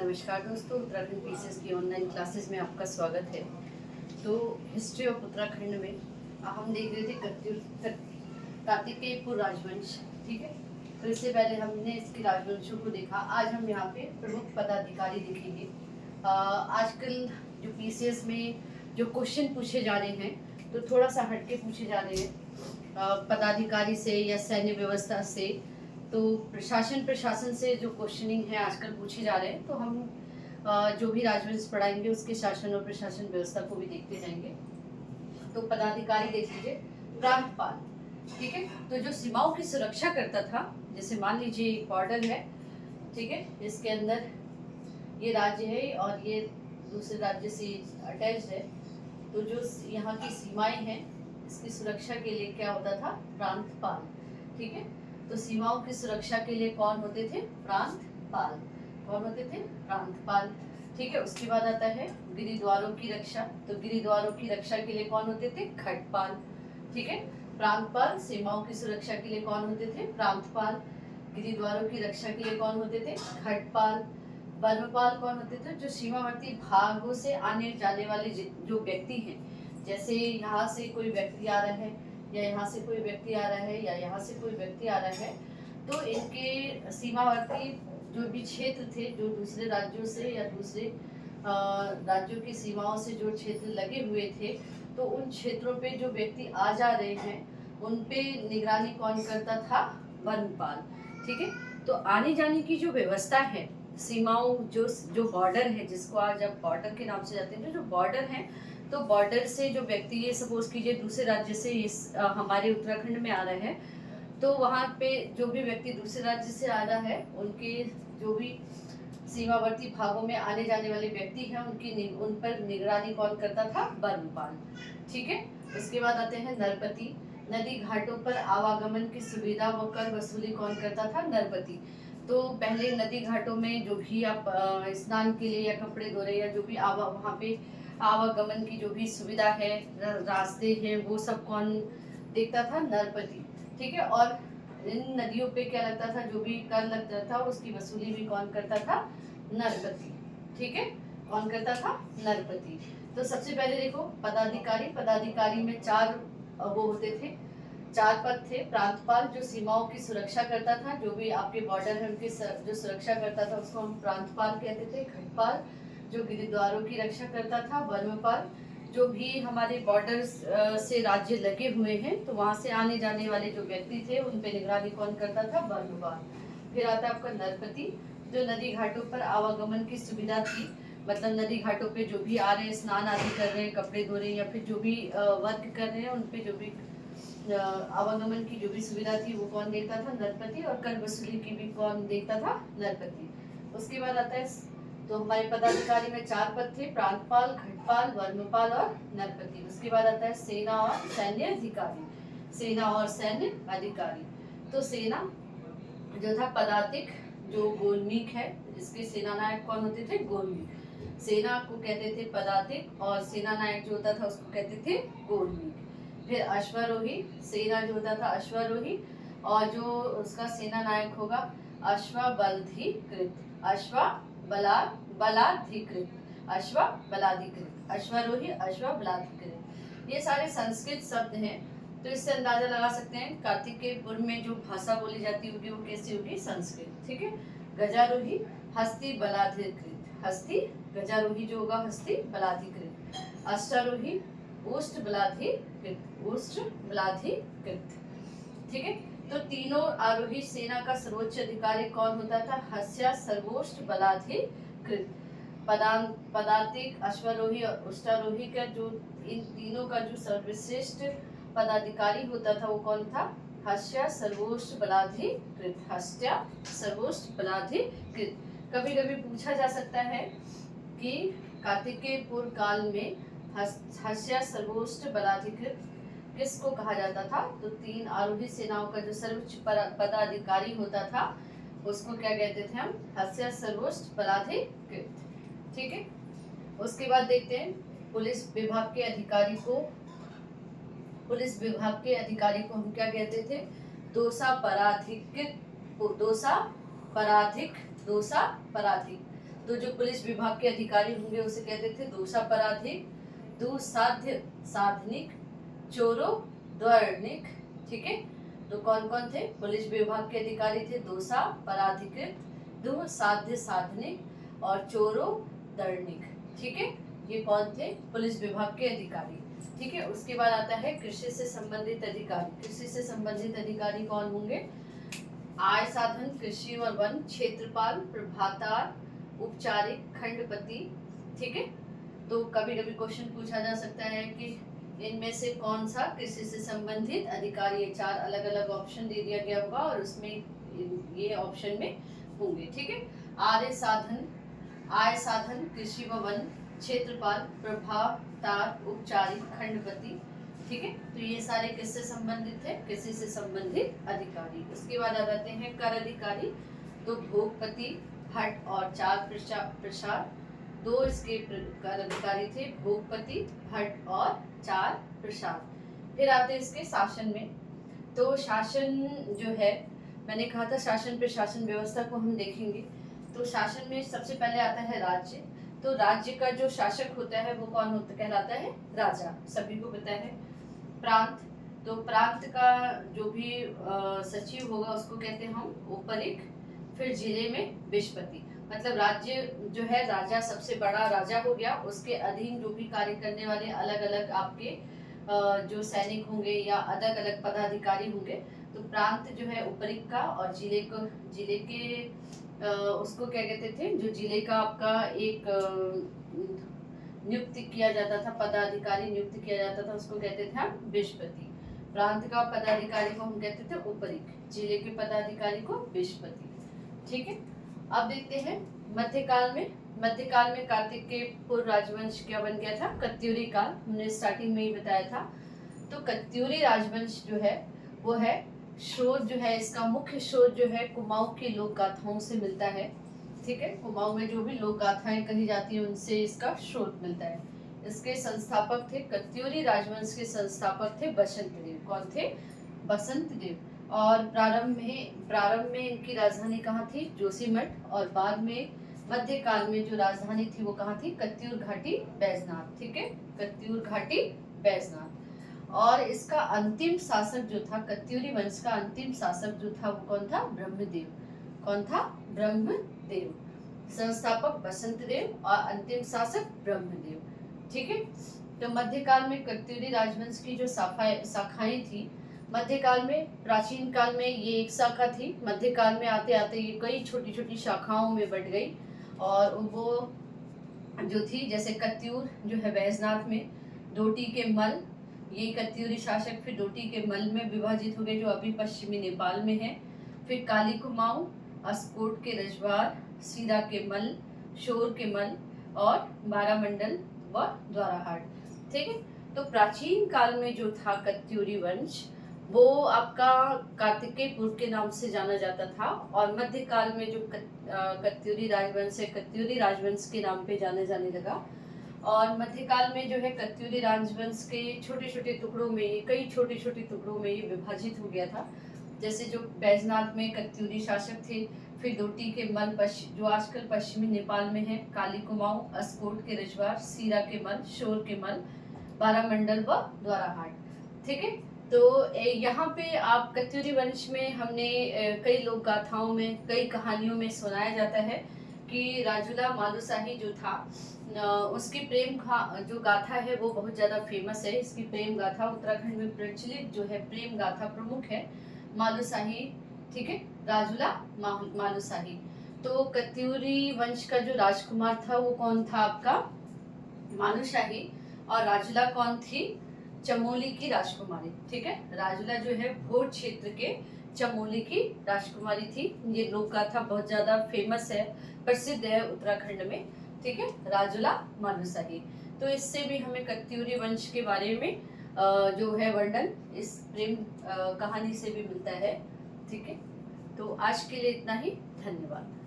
नमस्कार दोस्तों, उत्तराखंड पीसीएस की ऑनलाइन क्लासेस में आपका स्वागत है। तो हिस्ट्री ऑफ उत्तराखंड में हम देख रहे थे कार्तिकेयपुर राजवंश। ठीक है, तो इससे पहले हमने इसके राजवंशों को देखा। आज हम यहाँ पे प्रमुख पदाधिकारी देखेंगे। आजकल जो पीसीएस में जो क्वेश्चन पूछे जा रहे हैं तो थोड़ा सा हटके पूछे जा रहे हैं पदाधिकारी से या सैन्य व्यवस्था से। तो प्रशासन से जो क्वेश्चनिंग है आजकल पूछे जा रहे हैं, तो हम जो भी राजवंश पढ़ाएंगे उसके शासन और प्रशासन व्यवस्था को भी देखते जाएंगे। तो पदाधिकारी देख लीजिए, प्रांतपाल। ठीक है, तो जो सीमाओं की सुरक्षा करता था, जैसे मान लीजिए बॉर्डर है, ठीक है, इसके अंदर ये राज्य है और ये दूसरे राज्य से अटैच है, तो जो यहाँ की सीमाएं हैं इसकी सुरक्षा के लिए क्या होता था? प्रांतपाल। ठीक है, तो सीमाओं की सुरक्षा के लिए कौन होते थे? प्रांतपाल। कौन होते थे? प्रांतपाल। ठीक है, उसके बाद आता है गिरिद्वारों की रक्षा। तो गिरिद्वारों की रक्षा के लिए कौन होते थे? खटपाल। ठीक है, प्रांतपाल। सीमाओं की सुरक्षा के लिए कौन होते थे? प्रांतपाल। गिरिद्वारों की रक्षा के लिए कौन होते थे? खटपाल। वर्मपाल कौन होते थे? जो सीमावर्ती भागों से आने जाने वाले जो व्यक्ति हैं, जैसे यहाँ से कोई व्यक्ति आ रहा है या यहाँ से कोई व्यक्ति आ रहा है या यहाँ से कोई व्यक्ति आ रहा है, तो इनके सीमावर्ती जो भी क्षेत्र थे, जो दूसरे राज्यों से या दूसरे राज्यों की सीमाओं से जो क्षेत्र लगे हुए थे, तो उन क्षेत्रों पे जो व्यक्ति आ जा रहे हैं उन पे निगरानी कौन करता था? वर्मपाल। ठीक है, तो आने जाने की जो व्यवस्था है, सीमाओं जो बॉर्डर है, जिसको आज आप बॉर्डर के नाम से जाते हैं, जो बॉर्डर है, तो बॉर्डर से जो व्यक्ति, ये सपोज कीजिए दूसरे राज्य से हमारे उत्तराखंड में आ रहे हैं, तो वहाँ पे जो भी व्यक्ति दूसरे राज्य से आ रहा है, उनके जो भी सीमावर्ती भागों में आने जाने वाले व्यक्ति हैं, उन पर निगरानी कौन करता था? वर्मपाल। ठीक है, उसके बाद आते हैं नरपति। नदी घाटों पर आवागमन की सुविधा व कर वसूली कौन करता था? नरपति। तो पहले नदी घाटों में जो भी आप स्नान के लिए या कपड़े धो रहे या जो भी वहाँ पे आवागमन की जो भी सुविधा है, रास्ते हैं, वो सब कौन देखता था? नरपति। ठीक है, और इन नदियों पे क्या लगता था? जो भी कर लगता था उसकी वसूली भी कौन करता था? नरपति। ठीक है, कौन करता था? नरपति। तो सबसे पहले देखो पदाधिकारी। पदाधिकारी में चार वो होते थे, चार पद थे। प्रांतपाल जो सीमाओं की सुरक्षा करता था, जो भी आपके बॉर्डर है उनकी जो सुरक्षा करता था उसको हम प्रांतपाल कहते थे। खटपाल जो गिरिद्वारों की रक्षा करता था। वर्मपाल जो भी हमारे बॉर्डर से राज्य लगे हुए हैं, तो वहां से आने जाने वाले जो व्यक्ति थे उन पे निगरानी कौन करता था? वर्मपाल। फिर आता है आपका नरपति, जो नदी घाटों पर आवागमन की सुविधा थी, मतलब नदी घाटों पे जो भी आ रहे हैं, स्नान आदि कर रहे हैं, कपड़े धो रहे हैं या फिर जो भी वर्क कर रहे हैं, उन पे जो भी आवागमन की जो भी सुविधा थी वो कौन देखता था? नरपति। और कर वसूली की भी कौन देखता था? नरपति। उसके बाद आता है, तो हमारे पदाधिकारी में चार पद थे, प्रांतपाल, खटपाल, वर्मपाल और नरपति। उसके बाद आता है सेना और सैन्य अधिकारी। सेना और सैन्य अधिकारी। तो सेना जो था पदातिक, जो गोलमीक है, इसके सेना नायक कौन होते थे? गोलमीक। सेना को कहते थे पदातिक और सेना नायक जो होता था उसको कहते थे गोलमीक। फिर अश्वारोही। सेना जो होता था अश्वारोही, और जो उसका सेना नायक होगा अश्वबलाधिकृत। अश्वबलाधिकृत। अश्वारोही, अश्वबलाधिकृत। ये सारे संस्कृत शब्द हैं, तो इससे अंदाजा लगा सकते हैं कार्तिकेयपुर में जो भाषा बोली जाती होगी वो कैसी होगी? संस्कृत। ठीक है, गजारोही हस्ती बलाधिकृत। हस्ती गजारोही जो होगा हस्ती बलाधिकृत। अश्वारोही उष्ट बलाधिकृत। उष्ट बलाधिकृत। ठीक है, तो तीनों आरोही सेना का सर्वोच्च अधिकारी कौन होता था? हस्या सर्वोच्च बलाधिकृत। पदातिक, अश्वारोही और उष्टारोही का जो इन तीनों का जो सर्वश्रेष्ठ पदाधिकारी होता था वो कौन था? हस्या सर्वोच्च बलाधिकृत। हस्या सर्वोच्च बलाधिकृत। कभी कभी पूछा जा सकता है कि कार्तिकेयपुर काल में हस्या सर्वोच्च बलाधिकृत किसको कहा जाता था? तो तीन आरोही सेनाओं का जो सर्वोच्च पदाधिकारी होता था उसको क्या कहते थे हम? हस्या सर्वोच्च बलाधिकृत। ठीक है, उसके बाद देखते हैं पुलिस विभाग के अधिकारी को। पुलिस विभाग के अधिकारी को हम क्या कहते थे? दोषा पराधिक। दोषा पराधिक। दोषा पराधिक। तो जो पुलिस विभाग के अधिकारी होंगे उसे कहते थे दोषापराधिक, दुस्साध्य साधनिक, चोरो द्वर्णिक। ठीक है, तो कौन कौन थे? पुलिस विभाग के अधिकारी थे दोषापराधिकृत, दुस्साध्य साधनिक और चोरो द्वर्णिक। ठीक है, ये कौन थे? पुलिस विभाग के अधिकारी। ठीक है, उसके बाद आता है कृषि से संबंधित अधिकारी। कृषि से संबंधित अधिकारी कौन होंगे? आय साधन, कृषि और वन, क्षेत्रपाल, प्रभातार, उपचारिक, खंडपति। ठीक है, तो कभी कभी क्वेश्चन पूछा जा सकता है कि इनमें से कौन सा कृषि से संबंधित अधिकारी? ये 4 अलग अलग ऑप्शन दे दिया गया होगा और उसमें ये ऑप्शन में होंगे। ठीक है, आय साधन, कृषि व वन, क्षेत्रपाल, प्रभातार, उपचारिक, खंडपति। ठीक है, तो ये सारे किससे संबंधित है? कृषि से संबंधित अधिकारी। उसके बाद आ जाते हैं कर अधिकारी। तो भोगपति, हट और चार प्रसार, 2 इसके कर अधिकारी थे, भोगपति, हट और चार प्रसार। फिर आते हैं इसके शासन में। तो शासन जो है, मैंने कहा था शासन प्रशासन व्यवस्था को हम देखेंगे। तो शासन में सबसे पहले आता है राज्य। तो राज्य का जो शासक होता है वो कौन होता कहलाता है? राजा, सभी को पता है। प्रांत, तो प्रांत का जो भी सचिव होगा उसको कहते हैं हम उपरिक। फिर जिले में विस्पति, मतलब राज्य जो है, राजा सबसे बड़ा राजा हो गया, उसके अधीन जो भी कार्य करने वाले अलग अलग आपके जो सैनिक होंगे या अलग अलग पदाधिकारी होंगे। तो प्रांत जो है उपरिक का, और जिले के उसको क्या कहते थे? जो जिले का आपका एक नियुक्त किया जाता था, पदाधिकारी नियुक्त किया जाता था, उसको कहते थे हम विस्पति। प्रांत का पदाधिकारी को हम कहते थे उपरिक, जिले के पदाधिकारी को विस्पति। ठीक है, अब देखते हैं मध्यकाल में। मध्यकाल में कार्तिक के पूर्व राजवंश क्या बन गया था? कत्यूरी काल। हमने स्टार्टिंग में ही बताया था। तो कत्यूरी राजवंश जो है वो है, स्रोत जो है इसका मुख्य स्रोत जो है कुमाऊं की लोक गाथाओं से मिलता है। ठीक है, कुमाऊं में जो भी लोक गाथाएं कही जाती है उनसे इसका स्रोत मिलता है। इसके संस्थापक थे, कत्यूरी राजवंश के संस्थापक थे बसंत देव। कौन थे? बसंत देव। और प्रारंभ में इनकी राजधानी कहाँ थी? जोशीमठ। और बाद में मध्यकाल में जो राजधानी थी वो कहाँ थी? कत्यूर घाटी बैजनाथ। ठीक है, कत्यूर घाटी बैजनाथ। और इसका अंतिम शासक जो था, कत्यूरी वंश का अंतिम शासक जो था वो कौन था? ब्रह्मदेव। कौन था? ब्रह्मदेव। संस्थापक बसंत देव और अंतिम शासक ब्रह्मदेव। ठीक है, तो मध्यकाल में कत्यूरी राजवंश की जो शाखाएं थी, मध्यकाल में, प्राचीन काल में ये एक शाखा थी, मध्यकाल में आते आते ये कई छोटी छोटी शाखाओं में बढ़ गई। और वो जो थी, जैसे कत्यूर जो है बैजनाथ में, डोटी के मल, ये कत्यूरी शासक फिर डोटी के मल में विभाजित हो गए जो अभी पश्चिमी नेपाल में है। फिर काली कुमाऊं, अस्कोट के रजवार, सीरा के मल, शोर के मल और बारामंडल व द्वाराहाट। ठीक है, तो प्राचीन काल में जो था कत्यूरी वंश, वो आपका कार्तिकेय पूर्व के नाम से जाना जाता था। और मध्यकाल में जो कत्यूरी राजवंश है, कत्यूरी राजवंश के नाम पे जाने लगा। और मध्यकाल में जो है कत्यूरी राजवंश के छोटे छोटे टुकड़ों में, कई छोटे छोटे टुकड़ों में ये विभाजित हो गया था। जैसे जो बैजनाथ में कत्यूरी शासक थे, फिर डोटी के मल जो आजकल पश्चिमी नेपाल में है, काली कुमाऊं, अस्कोट के रजवार, सीरा के मल, शोर के मल, बारामंडल व द्वाराहाट। ठीक है, तो यहाँ पे आप कत्यूरी वंश में हमने कई लोक गाथाओं में, कई कहानियों में सुनाया जाता है कि राजुला मालुशाही जो था, उसकी प्रेम जो गाथा है वो बहुत ज़्यादा फेमस है। इसकी प्रेम गाथा उत्तराखंड में प्रचलित जो है प्रेम गाथा प्रमुख है मालुशाही। ठीक है, राजुला मालुशाही। तो कत्यूरी वंश का जो राजकुमार था वो कौन था? आपका मालुशाही। और राजुला कौन थी? चमोली की राजकुमारी। ठीक है, राजुला जो है भोज क्षेत्र के चमोली की राजकुमारी थी। ये लोक गाथा बहुत ज्यादा फेमस है, प्रसिद्ध है उत्तराखंड में। ठीक है, राजुला मालुशाही। तो इससे भी हमें कत्यूरी वंश के बारे में जो है वर्णन इस प्रेम कहानी से भी मिलता है। ठीक है, तो आज के लिए इतना ही। धन्यवाद।